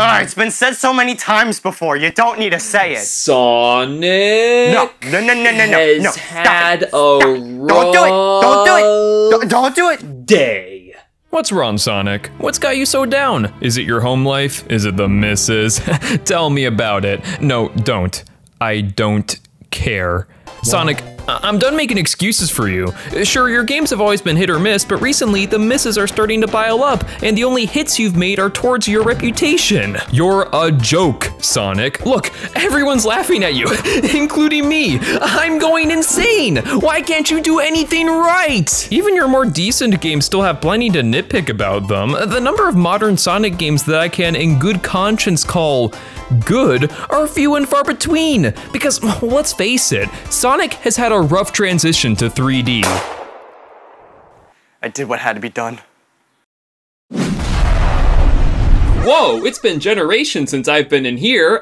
It's been said so many times before, you don't need to say it. Sonic No. has had a Don't do it! Don't do it! day. What's wrong, Sonic? What's got you so down? Is it your home life? Is it the missus? Tell me about it. No, don't. I don't care. Sonic, I'm done making excuses for you. Sure, your games have always been hit or miss, but recently the misses are starting to pile up, and the only hits you've made are towards your reputation. You're a joke, Sonic. Look, everyone's laughing at you, including me. I'm going insane. Why can't you do anything right? Even your more decent games still have plenty to nitpick about them. The number of modern Sonic games that I can in good conscience call good are few and far between, because let's face it, Sonic has had a rough transition to 3D. I did what had to be done. Whoa, it's been generations since I've been in here.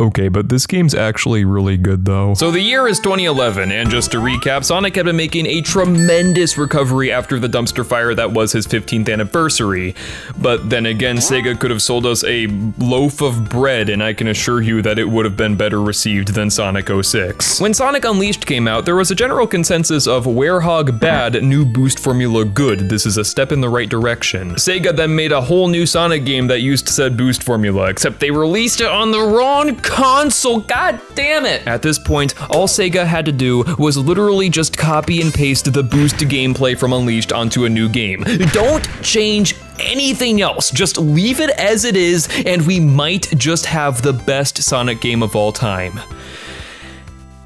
Okay, but this game's actually really good though. So the year is 2011, and just to recap, Sonic had been making a tremendous recovery after the dumpster fire that was his 15th anniversary. But then again, Sega could have sold us a loaf of bread, and I can assure you that it would have been better received than Sonic 06. When Sonic Unleashed came out, there was a general consensus of Werehog bad, new boost formula good. This is a step in the right direction. Sega then made a whole new Sonic game that used said boost formula, except they released it on the wrong console, god damn it! At this point, all Sega had to do was literally just copy and paste the boost gameplay from Unleashed onto a new game. Don't change anything else, just leave it as it is, and we might just have the best Sonic game of all time.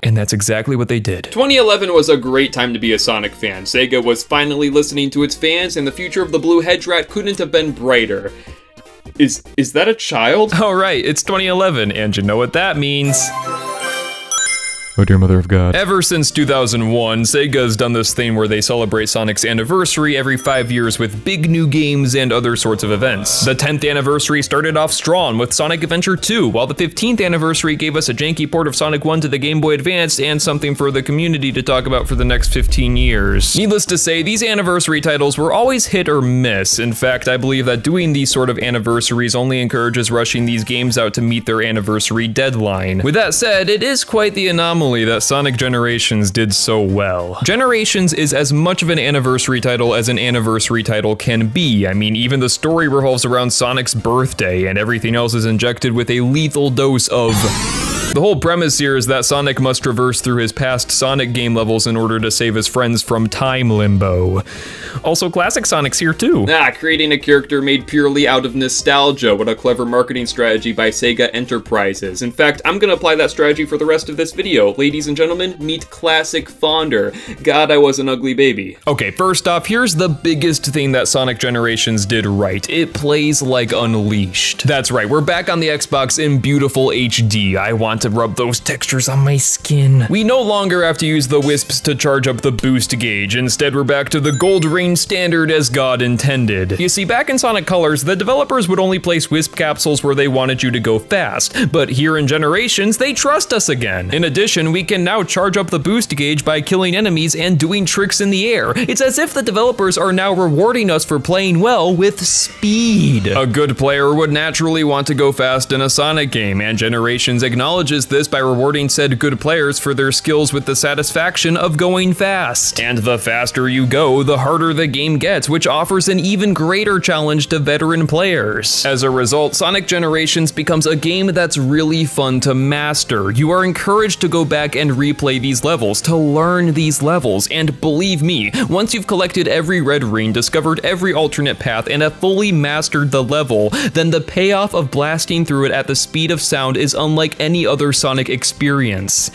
And that's exactly what they did. 2011 was a great time to be a Sonic fan. Sega was finally listening to its fans, and the future of the Blue Hedge Rat couldn't have been brighter. Is that a child? Oh right, it's 2011, and you know what that means. Oh dear mother of God. Ever since 2001, Sega's done this thing where they celebrate Sonic's anniversary every 5 years with big new games and other sorts of events. The 10th anniversary started off strong with Sonic Adventure 2, while the 15th anniversary gave us a janky port of Sonic 1 to the Game Boy Advance and something for the community to talk about for the next 15 years. Needless to say, these anniversary titles were always hit or miss. In fact, I believe that doing these sort of anniversaries only encourages rushing these games out to meet their anniversary deadline. With that said, it is quite the anomaly that Sonic Generations did so well. Generations is as much of an anniversary title as an anniversary title can be. I mean, even the story revolves around Sonic's birthday, and everything else is injected with a lethal dose of... The whole premise here is that Sonic must traverse through his past Sonic game levels in order to save his friends from time limbo. Also, classic Sonic's here too. Creating a character made purely out of nostalgia. What a clever marketing strategy by Sega Enterprises. In fact, I'm gonna apply that strategy for the rest of this video. Ladies and gentlemen, meet classic Fonder. God, I was an ugly baby. Okay, first off, here's the biggest thing that Sonic Generations did right. It plays like Unleashed. That's right, we're back on the Xbox in beautiful HD. I want to rub those textures on my skin. We no longer have to use the wisps to charge up the boost gauge. Instead, we're back to the gold ring standard as God intended. You see, back in Sonic Colors, the developers would only place wisp capsules where they wanted you to go fast, but here in Generations, they trust us again. In addition, we can now charge up the boost gauge by killing enemies and doing tricks in the air. It's as if the developers are now rewarding us for playing well with speed. A good player would naturally want to go fast in a Sonic game, and Generations acknowledges this by rewarding said good players for their skills with the satisfaction of going fast. And the faster you go, the harder the game gets, which offers an even greater challenge to veteran players. As a result, Sonic Generations becomes a game that's really fun to master. You are encouraged to go back and replay these levels, to learn these levels, and believe me, once you've collected every red ring, discovered every alternate path, and have fully mastered the level, then the payoff of blasting through it at the speed of sound is unlike any other Sonic experience.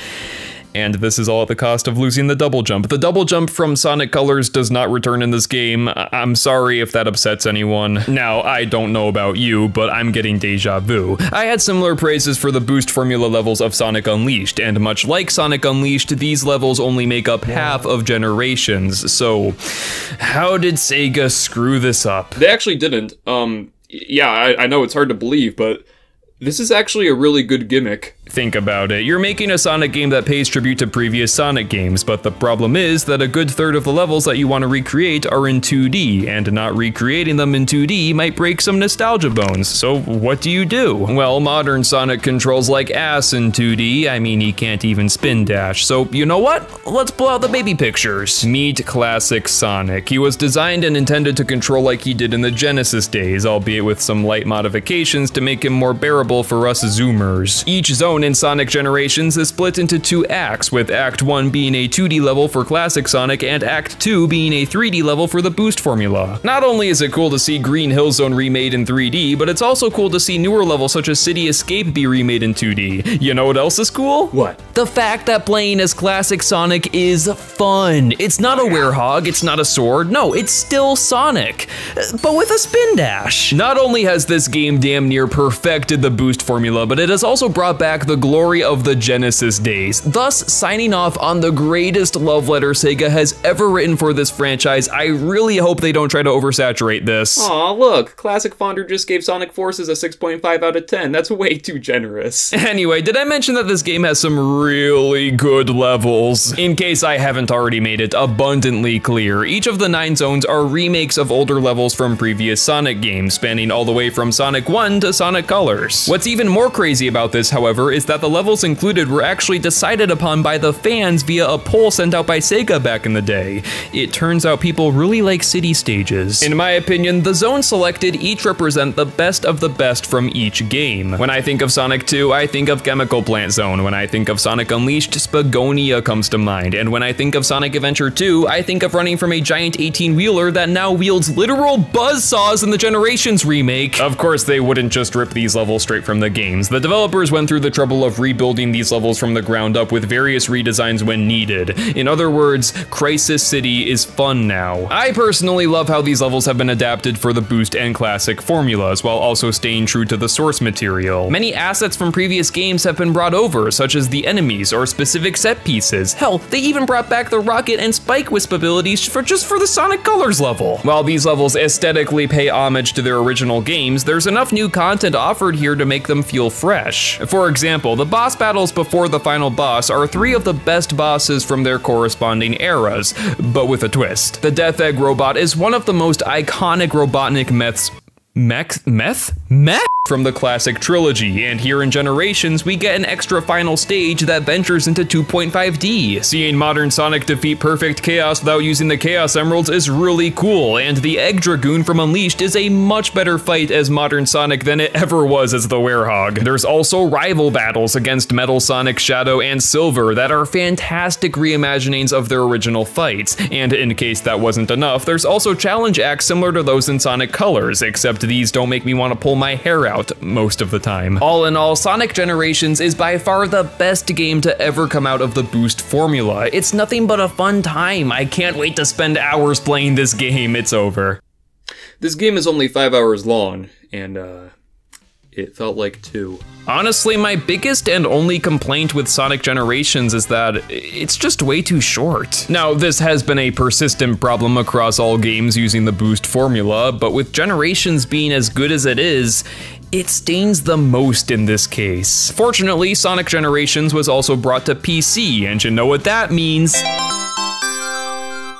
And this is all at the cost of losing the double jump. The double jump from Sonic Colors does not return in this game. I'm sorry if that upsets anyone. Now, I don't know about you, but I'm getting deja vu. I had similar praises for the boost formula levels of Sonic Unleashed, and much like Sonic Unleashed, these levels only make up half of Generations. So, how did Sega screw this up? They actually didn't. Yeah, I know it's hard to believe, but this is actually a really good gimmick. Think about it. You're making a Sonic game that pays tribute to previous Sonic games, but the problem is that a good third of the levels that you want to recreate are in 2D, and not recreating them in 2D might break some nostalgia bones. So what do? Well, modern Sonic controls like ass in 2D. I mean, he can't even spin dash. So you know what? Let's pull out the baby pictures. Meet classic Sonic. He was designed and intended to control like he did in the Genesis days, albeit with some light modifications to make him more bearable for us zoomers. Each zone in Sonic Generations is split into 2 acts, with Act 1 being a 2D level for classic Sonic and Act 2 being a 3D level for the boost formula. Not only is it cool to see Green Hill Zone remade in 3D, but it's also cool to see newer levels such as City Escape be remade in 2D. You know what else is cool? What? The fact that playing as classic Sonic is fun. It's not a werehog, it's not a sword, no, it's still Sonic, but with a spin dash. Not only has this game damn near perfected the boost formula, but it has also brought back the glory of the Genesis days, thus signing off on the greatest love letter Sega has ever written for this franchise. I really hope they don't try to oversaturate this. Aw, look, Classic Fonder just gave Sonic Forces a 6.5 out of 10. That's way too generous. Anyway, did I mention that this game has some really good levels? In case I haven't already made it abundantly clear, each of the 9 zones are remakes of older levels from previous Sonic games, spanning all the way from Sonic 1 to Sonic Colors. What's even more crazy about this, however, is that the levels included were actually decided upon by the fans via a poll sent out by Sega back in the day. It turns out people really like city stages. In my opinion, the zones selected each represent the best of the best from each game. When I think of Sonic 2, I think of Chemical Plant Zone. When I think of Sonic Unleashed, Spagonia comes to mind. And when I think of Sonic Adventure 2, I think of running from a giant 18-wheeler that now wields literal buzzsaws in the Generations remake. Of course, they wouldn't just rip these levels straight from the games. The developers went through the trouble of rebuilding these levels from the ground up with various redesigns when needed. In other words, Crisis City is fun now. I personally love how these levels have been adapted for the boost and classic formulas, while also staying true to the source material. Many assets from previous games have been brought over, such as the enemies or specific set pieces. Hell, they even brought back the rocket and spike wisp abilities for the Sonic Colors level. While these levels aesthetically pay homage to their original games, there's enough new content offered here to make them feel fresh. For example, the boss battles before the final boss are 3 of the best bosses from their corresponding eras, but with a twist. The Death Egg robot is one of the most iconic Robotnik mech from the classic trilogy, and here in Generations we get an extra final stage that ventures into 2.5D. Seeing modern Sonic defeat perfect chaos without using the Chaos Emeralds is really cool, and the Egg Dragoon from Unleashed is a much better fight as modern Sonic than it ever was as the Werehog. There's also rival battles against Metal Sonic, Shadow, and Silver that are fantastic reimaginings of their original fights, and in case that wasn't enough, there's also challenge acts similar to those in Sonic Colors, except these don't make me want to pull my hair out most of the time. All in all, Sonic Generations is by far the best game to ever come out of the boost formula. It's nothing but a fun time. I can't wait to spend hours playing this game. It's over. This game is only 5 hours long, and it felt like 2. Honestly, my biggest and only complaint with Sonic Generations is that it's just way too short. Now, this has been a persistent problem across all games using the boost formula, but with Generations being as good as it is, it stings the most in this case. Fortunately, Sonic Generations was also brought to PC, and you know what that means?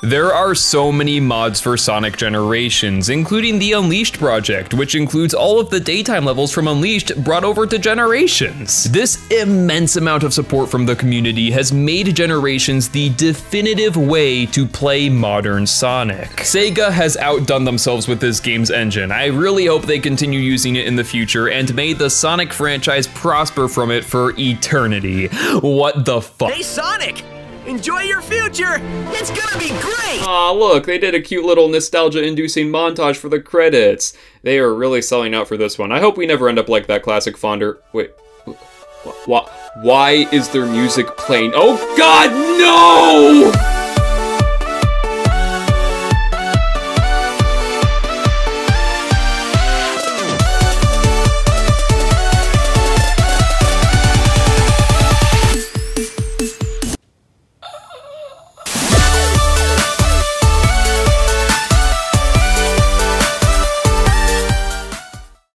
There are so many mods for Sonic Generations, including the Unleashed project, which includes all of the daytime levels from Unleashed brought over to Generations. This immense amount of support from the community has made Generations the definitive way to play modern Sonic. Sega has outdone themselves with this game's engine. I really hope they continue using it in the future, and may the Sonic franchise prosper from it for eternity. What the fuck? Hey Sonic! Enjoy your future! It's gonna be great! Aw, look, they did a cute little nostalgia-inducing montage for the credits. They are really selling out for this one. I hope we never end up like that classic Fonder. Wait, why is their music playing? Oh God, no!